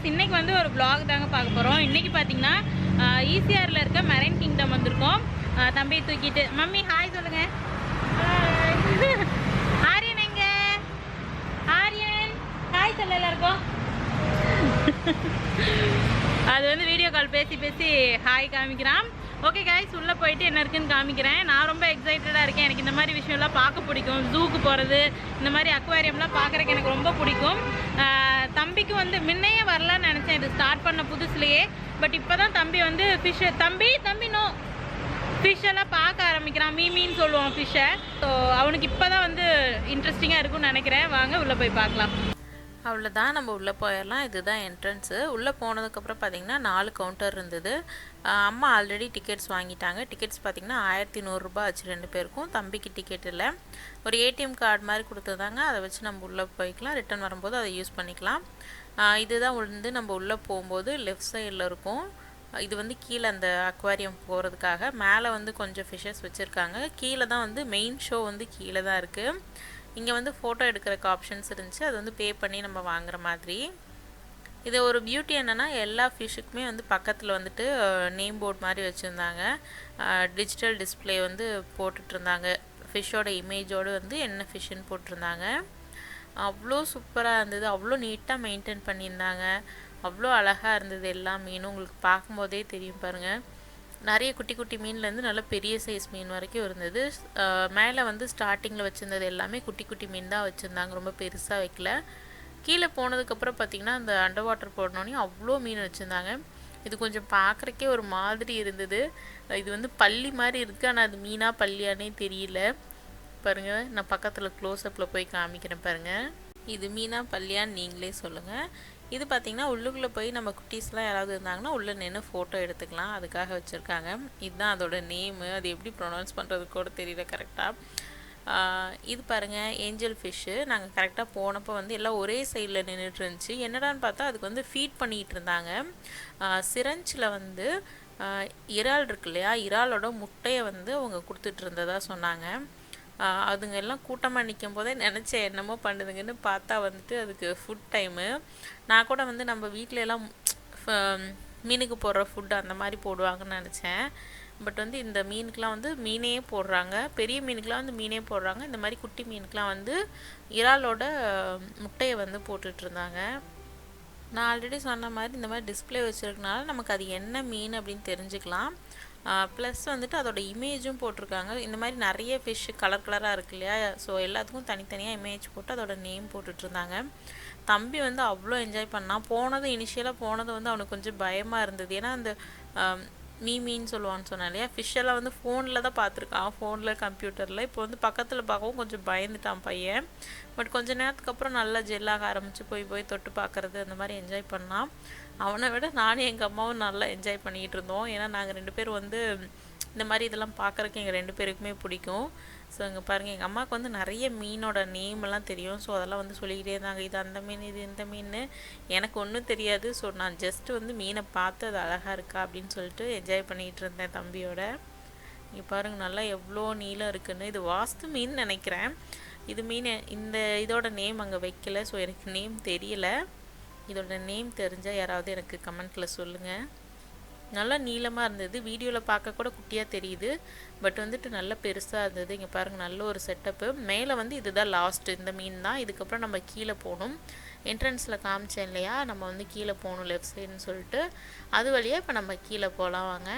இன்னைக்கு வந்து ஒரு vlog தாங்க பார்க்க போறோம். இன்னைக்கு பாத்தீங்கன்னா ஈசிஆர்ல இருக்க மெரைன் கிங்டம் வந்திருக்கோம். தம்பி தூக்கிட்டு மம்மி ஹாய் சொல்லுங்க. ஆரியன் எங்க? ஆரியன் ஹாய் சொல்ல எல்லாருக்கும். அது வந்து வீடியோ கால் பேசி பேசி ஹாய் காமிக்கிறான். ஓகே கைஸ், உள்ளே போயிட்டு என்ன இருக்குன்னு காமிக்கிறேன். நான் ரொம்ப எக்ஸைட்டடாக இருக்கேன். எனக்கு இந்த மாதிரி விஷயம்லாம் பார்க்க பிடிக்கும். ஜூக்கு போகிறது, இந்த மாதிரி அக்வாரியம்லாம் பார்க்குறக்கு எனக்கு ரொம்ப பிடிக்கும். தம்பிக்கு வந்து முன்னையே வரலான்னு நினச்சேன் இது ஸ்டார்ட் பண்ண புதுசுலேயே. பட் இப்போ தான் தம்பி வந்து ஃபிஷ்ஷு தம்பி நோ ஃபிஷ்ஷெல்லாம் பார்க்க ஆரம்பிக்கிறான். மீன்னு சொல்லுவான் ஃபிஷ்ஷை. ஸோ அவனுக்கு இப்போ தான் வந்து இன்ட்ரெஸ்டிங்காக இருக்கும்னு நினைக்கிறேன். வாங்க உள்ளே போய் பார்க்கலாம். அவ்வளோதான், நம்ம உள்ளே போயிடலாம். இதுதான் என்ட்ரன்ஸு. உள்ளே போனதுக்கப்புறம் பார்த்திங்கன்னா 4 கவுண்டர் இருந்தது. அம்மா ஆல்ரெடி டிக்கெட்ஸ் வாங்கிட்டாங்க. டிக்கெட்ஸ் பார்த்திங்கன்னா 1100 ரூபாய் ஆச்சு 2 பேருக்கும். தம்பிக்கு டிக்கெட் இல்லை. ஒரு ஏடிஎம் கார்டு மாதிரி கொடுத்துருந்தாங்க. அதை வச்சு நம்ம உள்ளே போய்க்கலாம். ரிட்டன் வரும்போது அதை யூஸ் பண்ணிக்கலாம். இதுதான் வந்து நம்ம உள்ளே போகும்போது லெஃப்ட் சைடில் இருக்கும். இது வந்து கீழே அந்த அக்வாரியம் போகிறதுக்காக. மேலே வந்து கொஞ்சம் ஃபிஷ்ஷஸ் வச்சுருக்காங்க. கீழே தான் வந்து மெயின் ஷோ வந்து கீழே தான் இருக்குது. இங்கே வந்து ஃபோட்டோ எடுக்கிறக்கு ஆப்ஷன்ஸ் இருந்துச்சு. அது வந்து பே பண்ணி நம்ம வாங்குற மாதிரி. இது ஒரு பியூட்டி என்னென்னா, எல்லா ஃபிஷ்ஷுக்குமே வந்து பக்கத்தில் வந்துட்டு நேம் போர்ட் மாதிரி வச்சுருந்தாங்க. டிஜிட்டல் டிஸ்பிளே வந்து போட்டுட்ருந்தாங்க. ஃபிஷ்ஷோட இமேஜோடு வந்து என்ன ஃபிஷ்ஷுன்னு போட்டிருந்தாங்க. அவ்வளோ சூப்பராக இருந்தது. அவ்வளோ நீட்டாக மெயின்டைன் பண்ணியிருந்தாங்க. அவ்வளோ அழகாக இருந்தது. எல்லா மீனும் உங்களுக்கு பார்க்கும்போதே தெரியும் பாருங்கள். நிறைய குட்டி குட்டி மீன்லேருந்து நல்ல பெரிய சைஸ் மீன் வரைக்கும் இருந்தது. மேலே வந்து ஸ்டார்டிங்கில் வச்சுருந்தது எல்லாமே குட்டி குட்டி மீன் தான் வச்சுருந்தாங்க. ரொம்ப பெருசாக வைக்கல. கீழே போனதுக்கப்புறம் பார்த்திங்கன்னா அந்த அண்டர் வாட்டர் போடணுன்னே அவ்வளோ மீன் வச்சுருந்தாங்க. இது கொஞ்சம் பார்க்குறக்கே ஒரு மாதிரி இருந்தது. இது வந்து பள்ளி மாதிரி இருக்குது. ஆனால் அது மீனாக பள்ளியானே தெரியல. பாருங்கள், நான் பக்கத்தில் க்ளோஸ்அப்பில் போய் காமிக்கிறேன் பாருங்கள். இது மீனா பள்ளியான்னு நீங்களே சொல்லுங்கள். இது பார்த்திங்கன்னா உள்ளுக்குள்ளே போய் நம்ம குட்டீஸ்லாம் யாராவது இருந்தாங்கன்னா உள்ளே நின்று ஃபோட்டோ எடுத்துக்கலாம். அதுக்காக வச்சுருக்காங்க. இதுதான் அதோட நேமு. அது எப்படி ப்ரொனவுன்ஸ் பண்ணுறது கூட தெரியல கரெக்டாக. இது பாருங்கள், ஏஞ்சல் ஃபிஷ்ஷு. நாங்கள் கரெக்டாக போனப்போ வந்து எல்லாம் ஒரே சைடில் நின்றுட்டு இருந்துச்சு. என்னடான்னு பார்த்தா அதுக்கு வந்து ஃபீட் பண்ணிகிட்டு இருந்தாங்க. சிரஞ்சில் வந்து இறால் இருக்கு இல்லையா, இறாலோட முட்டையை வந்து அவங்க கொடுத்துட்டு இருந்ததா சொன்னாங்க. அதுங்க எல்லாம் கூட்டமாக நிற்கும் போதே நினச்சேன் என்னமோ பண்ணுதுங்கன்னு. பார்த்தா வந்துட்டு அதுக்கு ஃபுட் டைமு. நான் கூட வந்து நம்ம வீட்டில எல்லாம் மீனுக்கு போடுற ஃபுட்டு அந்த மாதிரி போடுவாங்கன்னு நினச்சேன். பட் வந்து இந்த மீனுக்கெலாம் வந்து மீனே போடுறாங்க. பெரிய மீனுக்கெலாம் வந்து மீனே போடுறாங்க. இந்த மாதிரி குட்டி மீனுக்கெலாம் வந்து இறாலோட முட்டையை வந்து போட்டுட்ருந்தாங்க. நான் ஆல்ரெடி சொன்ன மாதிரி இந்த மாதிரி டிஸ்பிளே வச்சுருக்கனால நமக்கு அது என்ன மீன் அப்படின்னு தெரிஞ்சுக்கலாம். ப்ளஸ் வந்துட்டு அதோட இமேஜும் போட்டிருக்காங்க. இந்த மாதிரி நிறைய ஃபிஷ்ஷு கலர் கலராக இருக்கு இல்லையா, ஸோ எல்லாத்துக்கும் தனித்தனியாக இமேஜ் போட்டு அதோட நேம் போட்டுட்ருந்தாங்க. தம்பி வந்து அவ்வளோ என்ஜாய் பண்ணான். இனிஷியலாக போனது வந்து அவனுக்கு கொஞ்சம் பயமாக இருந்தது. ஏன்னா அந்த மீன்னு சொல்லுவான்னு சொன்னேன் இல்லையா, ஃபிஷ்ஷெல்லாம் வந்து ஃபோனில் தான் பார்த்துருக்கான். ஃபோனில் கம்ப்யூட்டரில். இப்போ வந்து பக்கத்தில் பார்க்கவும் கொஞ்சம் பயந்துட்டான் பையன். பட் கொஞ்சம் நேரத்துக்கு அப்புறம் நல்லா ஜெல்லாக ஆரம்பித்து போய் தொட்டு பார்க்குறது அந்த மாதிரி என்ஜாய் பண்ணான். அவனை விட நானும் எங்கள் அம்மாவும் நல்லா என்ஜாய் பண்ணிகிட்டு இருந்தோம். ஏன்னா நாங்கள் 2 பேரும் வந்து இந்த மாதிரி இதெல்லாம் பார்க்குறக்கு எங்கள் 2 பேருக்குமே பிடிக்கும். ஸோ இங்கே பாருங்கள், எங்கள் அம்மாவுக்கு வந்து நிறைய மீனோட நேமெல்லாம் தெரியும். ஸோ அதெல்லாம் வந்து சொல்லிக்கிட்டே இருந்தாங்க, இது அந்த மீன், இது இந்த மீன். எனக்கு ஒன்றும் தெரியாது. ஸோ நான் ஜஸ்ட்டு வந்து மீனை பார்த்து அது அழகாக இருக்கா அப்படின்னு சொல்லிட்டு என்ஜாய் பண்ணிகிட்டு இருந்தேன் தம்பியோட. இங்கே பாருங்கள் நல்லா எவ்வளோ நீளம் இருக்குன்னு. இது வாஸ்து மீன் நினைக்கிறேன். இது மீன் இந்த இதோட நேம் அங்கே வைக்கல. ஸோ எனக்கு நேம் தெரியல. இதோட நேம் தெரிஞ்சால் யாராவது எனக்கு கமெண்ட்டில் சொல்லுங்கள். நல்லா நீளமாக இருந்தது. வீடியோவில் பார்க்க கூட குட்டியாக தெரியுது. பட் வந்துட்டு நல்லா பெருசாக இருந்தது. இங்கே பாருங்கள், நல்ல ஒரு செட்டப்பு. மேலே வந்து இதுதான் லாஸ்ட்டு, இந்த மீன் தான். இதுக்கப்புறம் நம்ம கீழே போகணும். என்ட்ரன்ஸில் காமிச்சேன் இல்லையா, நம்ம வந்து கீழே போகணும் லெஃப்ட் சைடுன்னு சொல்லிட்டு. அது வழியாக இப்போ நம்ம கீழே போகலாம் வாங்க.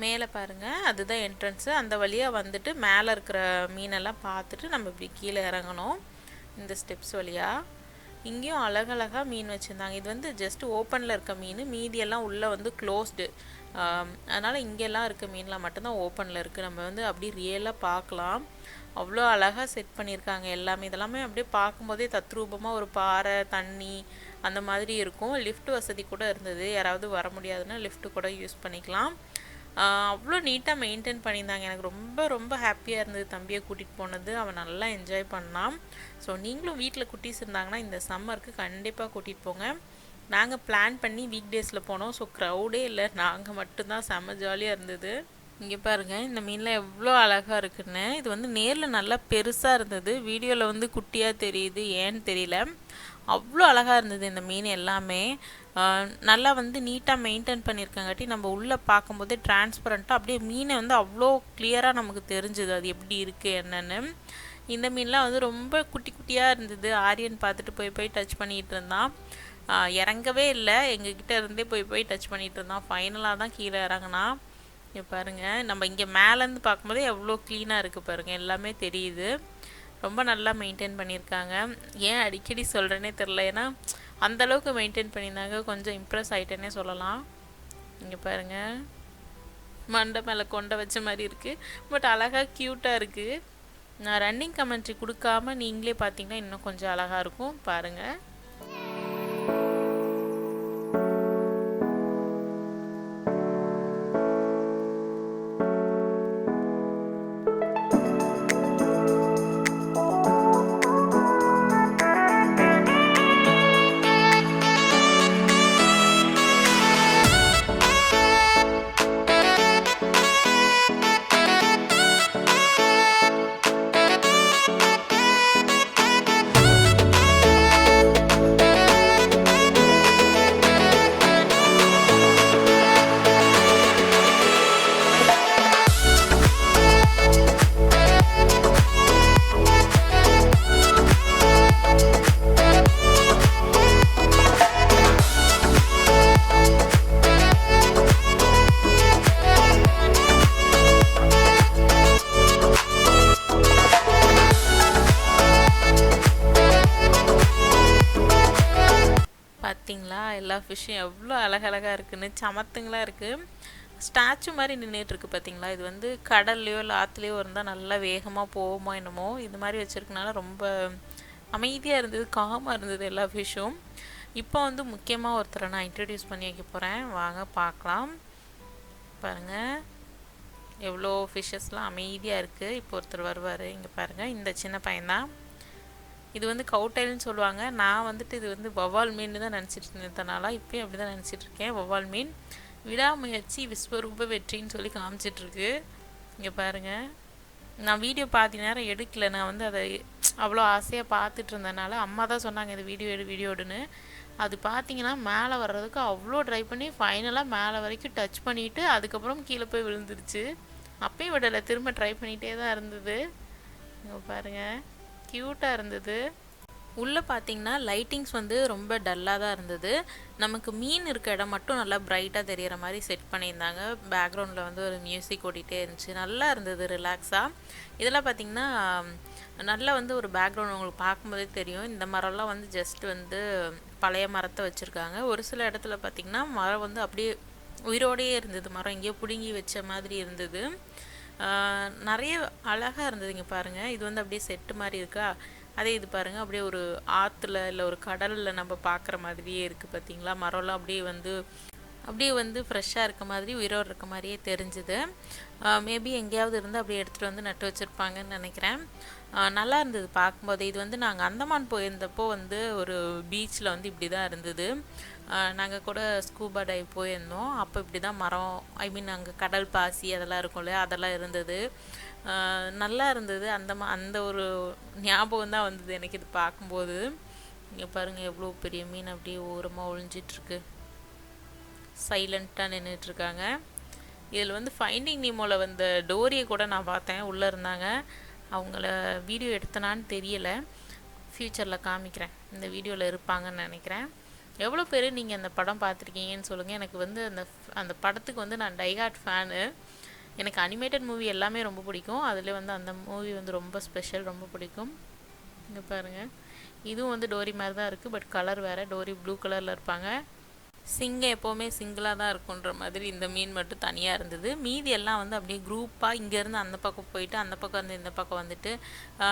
மேலே பாருங்கள், அதுதான் என்ட்ரன்ஸு. அந்த வழியாக வந்துட்டு மேலே இருக்கிற மீனெல்லாம் பார்த்துட்டு நம்ம இப்படி கீழே இறங்கணும் இந்த ஸ்டெப்ஸ் வழியாக. இங்கேயும் அழகழகாக மீன் வச்சுருந்தாங்க. இது வந்து ஜஸ்ட் ஓப்பனில் இருக்க மீன், மீதியெல்லாம் உள்ளே வந்து க்ளோஸ்டு. அதனால் இங்கெல்லாம் இருக்க மீன்லாம் மட்டும்தான் ஓப்பனில் இருக்குது. நம்ம வந்து அப்படி ரியலாக பார்க்கலாம். அவ்வளோ அழகாக செட் பண்ணியிருக்காங்க எல்லாமே. இதெல்லாமே அப்படியே பார்க்கும்போதே தத்ரூபமாக ஒரு பாறை, தண்ணி அந்த மாதிரி இருக்கும். லிஃப்ட் வசதி கூட இருந்தது. யாராவது வர முடியாதுன்னா லிஃப்ட்டு கூட யூஸ் பண்ணிக்கலாம். அவ்வளோ நீட்டாக மெயின்டைன் பண்ணியிருந்தாங்க. எனக்கு ரொம்ப ரொம்ப ஹாப்பியாக இருந்தது தம்பியை கூட்டிகிட்டு போனது. அவன் நல்லா என்ஜாய் பண்ணான். ஸோ நீங்களும் வீட்டில் குட்டீஸ் இருந்தாங்கன்னா இந்த சம்மருக்கு கண்டிப்பாக கூட்டிகிட்டு போங்க. நாங்கள் பிளான் பண்ணி வீக் டேஸில் போனோம். ஸோ க்ரௌடே இல்லை, நாங்கள் மட்டும்தான். செம்ம ஜாலியாக இருந்தது. இங்கே பாருங்கள் இந்த மீனில் எவ்வளோ அழகாக இருக்குன்னு. இது வந்து நேரில் நல்லா பெருசாக இருந்தது, வீடியோவில் வந்து குட்டியாக தெரியுது, ஏன்னு தெரியல. அவ்வளோ அழகாக இருந்தது இந்த மீன் எல்லாமே. நல்லா வந்து நீட்டாக மெயின்டைன் பண்ணியிருக்காங்காட்டி நம்ம உள்ளே பார்க்கும்போதே டிரான்ஸ்பரண்ட்டாக அப்படியே மீனை வந்து அவ்வளோ கிளியராக நமக்கு தெரிஞ்சுது அது எப்படி இருக்குது என்னென்னு. இந்த மீன்லாம் வந்து ரொம்ப குட்டி குட்டியாக இருந்தது. ஆரியன் பார்த்துட்டு போய் டச் பண்ணிகிட்டு இருந்தான். இறங்கவே இல்லை, எங்ககிட்ட இருந்தே போய் டச் பண்ணிகிட்டு இருந்தான். ஃபைனலாக தான் கீழே இறங்கினா. இங்கே பாருங்கள், நம்ம இங்கே மேலேருந்து பார்க்கும்போதே எவ்வளோ க்ளீனாக இருக்குது பாருங்கள், எல்லாமே தெரியுது. ரொம்ப நல்லா மெயின்டைன் பண்ணியிருக்காங்க. ஏன் அடிக்கடி சொல்கிறேனே தெரில, ஏன்னா அந்தளவுக்கு மெயின்டைன் பண்ணியிருந்தாங்க. கொஞ்சம் இம்ப்ரெஸ் ஆகிட்டேன்னே சொல்லலாம். இங்கே பாருங்கள், மண்டை மேலே கொண்டை வச்ச மாதிரி இருக்குது, பட் அழகாக க்யூட்டாக இருக்குது. நான் ரன்னிங் கமெண்ட்ரி கொடுக்காம நீங்களே பார்த்தீங்கன்னா இன்னும் கொஞ்சம் அழகாக இருக்கும் பாருங்கள். எல்லா ஃபிஷ்ஷும் எவ்வளோ அழகழகாக இருக்குன்னு, சமத்துங்களாக இருக்குது. ஸ்டாச்சு மாதிரி நின்றுட்டுருக்கு பார்த்தீங்களா. இது வந்து கடல்லையோ இல்லை ஆற்றுலையோ இருந்தால் நல்லா வேகமாக போகுமோ என்னமோ. இது மாதிரி வச்சுருக்கனால ரொம்ப அமைதியாக இருந்தது, காமாக இருந்தது எல்லா ஃபிஷ்ஷும். இப்போ வந்து முக்கியமாக ஒருத்தரை நான் இன்ட்ரடியூஸ் பண்ணி வைக்க போகிறேன், வாங்க பார்க்கலாம். பாருங்கள் எவ்வளோ ஃபிஷ்ஷஸ்லாம் அமைதியாக இருக்குது. இப்போ ஒருத்தர் வருவார். இங்கே பாருங்கள், இந்த சின்ன பையன்தான். இது வந்து கவுட்டைல்னு சொல்லுவாங்க. நான் வந்துட்டு இது வந்து வவ்வால் மீன் தான் நினச்சிட்டு இருந்ததுனால இப்போயும் அப்படி தான் நினச்சிட்ருக்கேன். வவ்வால் மீன் விடாமுயற்சி விஸ்வரூப வெற்றின்னு சொல்லி காமிச்சிட்ருக்கு. இங்கே பாருங்கள், நான் வீடியோ பாதி நேரம் எடுக்கலை. நான் வந்து அதை அவ்வளோ ஆசையாக பார்த்துட்டு இருந்ததுனால அம்மா தான் சொன்னாங்க இது வீடியோடுன்னு. அது பார்த்தீங்கன்னா மேலே வர்றதுக்கு அவ்வளோ ட்ரை பண்ணி ஃபைனலாக மேலே வரைக்கும் டச் பண்ணிவிட்டு அதுக்கப்புறம் கீழே போய் விழுந்துருச்சு. அப்பயும் விடலை, திரும்ப ட்ரை பண்ணிகிட்டே தான் இருந்தது. இங்கே பாருங்கள், க்யூட்டாக இருந்தது. உள்ளே பார்த்தீங்கன்னா லைட்டிங்ஸ் வந்து ரொம்ப டல்லாக தான் இருந்தது. நமக்கு மீன் இருக்க இடம் மட்டும் நல்லா பிரைட்டாக தெரிகிற மாதிரி செட் பண்ணியிருந்தாங்க. பேக்ரவுண்டில் வந்து ஒரு மியூசிக் ஓடிட்டே இருந்துச்சு, நல்லா இருந்தது ரிலாக்ஸாக. இதெல்லாம் பார்த்திங்கன்னா நல்லா வந்து ஒரு பேக்ரவுண்ட் உங்களுக்கு பார்க்கும்போதே தெரியும். இந்த மரம்லாம் வந்து ஜஸ்ட் வந்து பழைய மரத்தை வச்சுருக்காங்க. ஒரு சில இடத்துல பார்த்திங்கன்னா மரம் வந்து அப்படியே உயிரோடையே இருந்தது, மரம் எங்கேயோ பிடுங்கி வச்ச மாதிரி இருந்தது. நிறைய அழகாக இருந்தது. இங்கே பாருங்கள், இது வந்து அப்படியே செட்டு மாதிரி இருக்கா. அதே இது பாருங்கள், அப்படியே ஒரு ஆற்றுல இல்லை ஒரு கடலில் நம்ம பார்க்குற மாதிரியே இருக்குது பார்த்தீங்களா. மரம்லாம் அப்படியே வந்து ஃப்ரெஷ்ஷாக இருக்க மாதிரி உயிரோடு இருக்க மாதிரியே தெரிஞ்சுது. மேபி எங்கேயாவது இருந்து அப்படியே எடுத்துகிட்டு வந்து நட்டு வச்சுருப்பாங்கன்னு நினைக்கிறேன். நல்லா இருந்தது பார்க்கும்போது. இது வந்து நாங்கள் அந்தமான் போயிருந்தப்போ வந்து ஒரு பீச்சில் வந்து இப்படி தான் இருந்தது. நாங்கள் கூட ஸ்கூபா டைவ் போயிருந்தோம். அப்போ இப்படி தான் மரம், ஐ மீன் அங்கே கடல் பாசி அதெல்லாம் இருக்கும் இல்லையா, அதெல்லாம் இருந்தது. நல்லா இருந்தது. அந்த ஒரு ஞாபகம் தான் வந்தது எனக்கு இது பார்க்கும்போது. இங்கே பாருங்கள் எவ்வளோ பெரிய மீன் அப்படியே ஓரமாக ஒழிஞ்சிட்ருக்கு, சைலண்ட்டாக நின்றுட்டுருக்காங்க. இதில் வந்து ஃபைண்டிங் நீமோவில் வந்த டோரியை கூட நான் பார்த்தேன், உள்ளே இருந்தாங்க. அவங்கள வீடியோ எடுத்தனான்னு தெரியலை, ஃப்யூச்சரில் காமிக்கிறேன். இந்த வீடியோவில் இருப்பாங்கன்னு நினைக்கிறேன். எவ்வளோ பேர் நீங்கள் அந்த படம் பார்த்துருக்கீங்கன்னு சொல்லுங்கள். எனக்கு வந்து அந்த படத்துக்கு வந்து நான் டைஹார்ட் ஃபேனு. எனக்கு அனிமேட்டட் மூவி எல்லாமே ரொம்ப பிடிக்கும். அதில் வந்து அந்த மூவி வந்து ரொம்ப ஸ்பெஷல், ரொம்ப பிடிக்கும். இங்கே பாருங்கள், இதுவும் வந்து டோரி மாதிரி தான் இருக்குது, பட் கலர் வேறு. டோரி ப்ளூ கலரில் இருப்பாங்க. சிங்கம் எப்போவுமே சிங்கிளாக தான் இருக்குன்ற மாதிரி இந்த மீன் மட்டும் தனியாக இருந்தது. மீதி எல்லாம் வந்து அப்படியே குரூப்பாக இங்கேருந்து அந்த பக்கம் போயிட்டு அந்த பக்கம் வந்து இந்த பக்கம் வந்துட்டு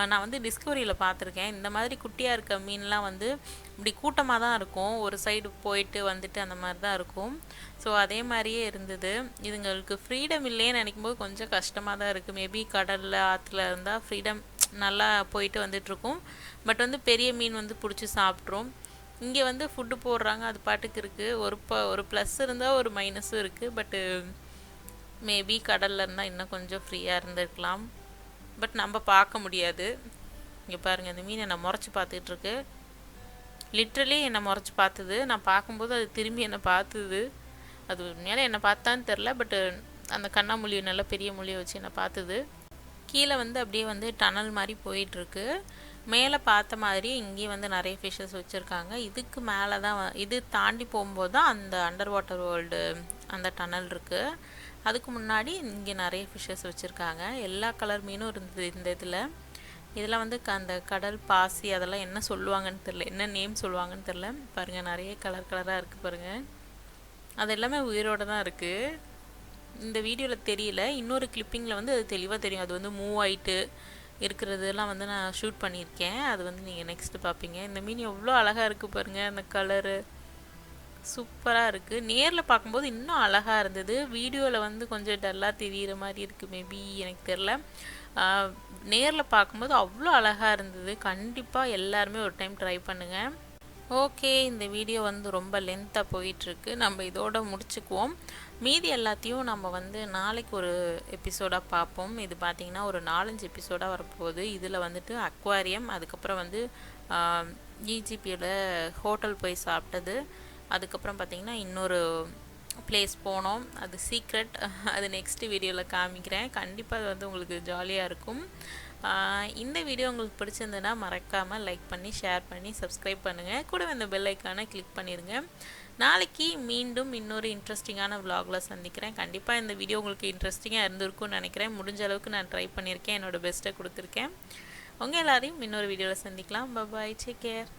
நான் வந்து டிஸ்கவரியில் பார்த்துருக்கேன். இந்த மாதிரி குட்டியாக இருக்க மீன்லாம் வந்து இப்படி கூட்டமாக தான் இருக்கும், ஒரு சைடு போயிட்டு வந்துட்டு அந்த மாதிரி தான் இருக்கும். ஸோ அதே மாதிரியே இருந்தது. இதுங்களுக்கு ஃப்ரீடம் இல்லைன்னு நினைக்கும் போது கொஞ்சம் கஷ்டமாக தான் இருக்குது. மேபி கடலில் ஆற்றுல இருந்தால் ஃப்ரீடம் நல்லா போயிட்டு வந்துட்டுருக்கும். பட் வந்து பெரிய மீன் வந்து பிடிச்சி சாப்பிட்ரும். இங்கே வந்து ஃபுட்டு போடுறாங்க, அது பாட்டுக்கு இருக்குது. ஒரு ப்ளஸ் இருந்தால் ஒரு மைனஸும் இருக்குது. பட்டு மேபி கடலில் இருந்தால் இன்னும் கொஞ்சம் ஃப்ரீயாக இருந்திருக்கலாம். பட் நம்ம பார்க்க முடியாது. இங்கே பாருங்கள், இந்த மீன் என்னை முறைச்சி பார்த்துட்ருக்கு. லிட்ரலி என்னை முறைச்சி பார்த்துது. நான் பார்க்கும்போது அது திரும்பி என்னை பார்த்துது. அது உண்மையாலே என்னை பார்த்தான்னு தெரில, பட்டு அந்த கண்ணாமூலியை நல்லா பெரிய மொழியை வச்சு என்னை பார்த்துது. கீழே வந்து அப்படியே வந்து டனல் மாதிரி போயிட்டுருக்கு. மேலே பார்த்த மாதிரி இங்கேயும் வந்து நிறைய ஃபிஷ்ஷஸ் வச்சுருக்காங்க. இதுக்கு மேலே தான் இது தாண்டி போகும்போது தான் அந்த அண்டர் வாட்டர் வேர்ல்டு அந்த டனல் இருக்குது. அதுக்கு முன்னாடி இங்கே நிறைய ஃபிஷ்ஷஸ் வச்சுருக்காங்க. எல்லா கலர் மீனும் இருந்தது இந்த இதில் வந்து அந்த கடல் பாசி அதெல்லாம் என்ன சொல்லுவாங்கன்னு தெரில, என்ன நேம் சொல்லுவாங்கன்னு தெரில. பாருங்கள், நிறைய கலர் கலராக இருக்குது பாருங்கள். அது எல்லாமே உயிரோடு தான் இருக்குது. இந்த வீடியோவில் தெரியல, இன்னொரு கிளிப்பிங்கில் வந்து அது தெளிவாக தெரியும். அது வந்து மூவ் ஆகிட்டு இருக்கிறதெல்லாம் வந்து நான் ஷூட் பண்ணியிருக்கேன். அது வந்து நீங்கள் நெக்ஸ்ட்டு பார்ப்பீங்க. இந்த மீன் எவ்வளோ அழகாக இருக்குது பாருங்கள். அந்த கலரு சூப்பராக இருக்குது. நேரில் பார்க்கும்போது இன்னும் அழகாக இருந்தது. வீடியோவில் வந்து கொஞ்சம் டல்லாக தெரிகிற மாதிரி இருக்குது, மேபி எனக்கு தெரில. நேரில் பார்க்கும்போது அவ்வளோ அழகாக இருந்தது. கண்டிப்பாக எல்லாருமே ஒரு டைம் ட்ரை பண்ணுங்கள். ஓகே, இந்த வீடியோ வந்து ரொம்ப லென்த்தாக போயிட்டுருக்கு. நம்ம இதோட முடிச்சுக்குவோம். மீதி எல்லாத்தையும் நம்ம வந்து நாளைக்கு ஒரு எபிசோடாக பார்ப்போம். இது பார்த்திங்கன்னா ஒரு 4-5 எபிசோடாக வரப்போகுது. இதில் வந்துட்டு அக்வாரியம், அதுக்கப்புறம் வந்து VGPயில் ஹோட்டல் போய் சாப்பிட்டது, அதுக்கப்புறம் பார்த்திங்கன்னா இன்னொரு பிளேஸ் போனோம், அது சீக்ரெட். அது நெக்ஸ்ட் வீடியோவில் காமிக்கிறேன். கண்டிப்பாக அது வந்து உங்களுக்கு ஜாலியாக இருக்கும். இந்த வீடியோ உங்களுக்கு பிடிச்சிருந்ததுன்னா மறக்காமல் லைக் பண்ணி ஷேர் பண்ணி சப்ஸ்கிரைப் பண்ணுங்கள். கூட இந்த பெல் ஐக்கானை கிளிக் பண்ணிடுங்க. நாளைக்கு மீண்டும் இன்னொரு இன்ட்ரெஸ்டிங்கான விலாகில் சந்திக்கிறேன். கண்டிப்பாக இந்த வீடியோ உங்களுக்கு இன்ட்ரெஸ்டிங்காக இருந்திருக்கும்னு நினைக்கிறேன். முடிஞ்ச அளவுக்கு நான் ட்ரை பண்ணியிருக்கேன், என்னோடய பெஸ்ட்டை கொடுத்துருக்கேன். உங்கள் எல்லாரையும் இன்னொரு வீடியோவில் சந்திக்கலாம். பாய், டேக் கேர்.